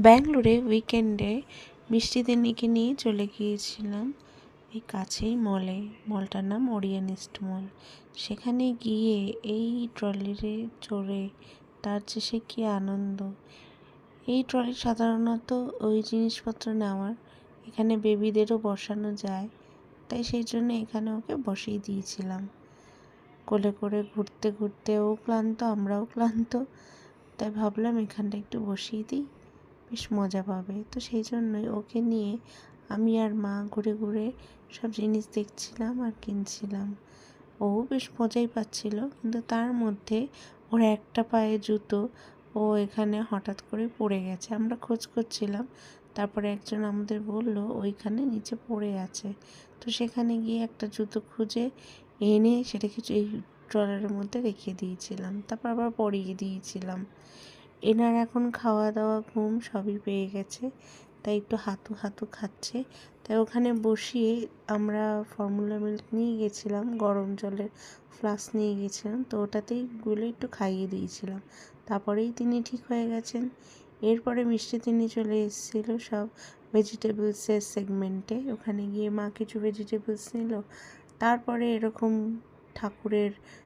ব্যাঙ্গালোরে উইকেন্ডে মিষ্টিদিনীকে নিয়ে চলে গিয়েছিলাম এই কাছেই মলটার নাম ওরিয়েনিস্ট মল। সেখানে গিয়ে এই ট্রলিতে চড়ে তার যে সে কী আনন্দ। এই ট্রলি সাধারণত ওই জিনিসপত্র নেওয়ার, এখানে বেবিদেরও বসানো যায়, তাই সেই জন্য এখানে ওকে বসিয়ে দিয়েছিলাম। কোলে করে ঘুরতে ঘুরতে ও ক্লান্ত, আমরাও ক্লান্ত, তাই ভাবলাম এখানটা একটু বসিয়ে দিই, বেশ মজা পাবে। তো সেই জন্যই ওকে নিয়ে আমি আর মা ঘুরে ঘুরে সব জিনিস দেখছিলাম আর কিনছিলাম। ও বেশ মজাই পাচ্ছিল, কিন্তু তার মধ্যে ওর একটা পায়ে জুতো ও এখানে হঠাৎ করে পড়ে গেছে। আমরা খোঁজ করছিলাম, তারপরে একজন আমাদের বলল ওইখানে নিচে পড়ে আছে। তো সেখানে গিয়ে একটা জুতো খুঁজে এনে সেটাকে এই ট্রলারের মধ্যে রেখে দিয়েছিলাম, তারপর আবার পরিয়ে দিয়েছিলাম। এনার এখন খাওয়া দাওয়া ঘুম সবই পেয়ে গেছে, তাই একটু হাতু হাতু খাচ্ছে। তাই ওখানে বসিয়ে আমরা ফর্মুলা মিল্ক নিয়ে গেছিলাম, গরম জলের ফ্লাস্ক নিয়ে গেছিলাম, তো ওটাতেই গুলে একটু খাইয়ে দিয়েছিলাম। তারপরেই তিনি ঠিক হয়ে গেছেন। এরপরে মিষ্টি তিনি চলে এসেছিলো সব ভেজিটেবলসের সেগমেন্টে। ওখানে গিয়ে মা কিছু ভেজিটেবলস নিল, তারপরে এরকম ঠাকুরের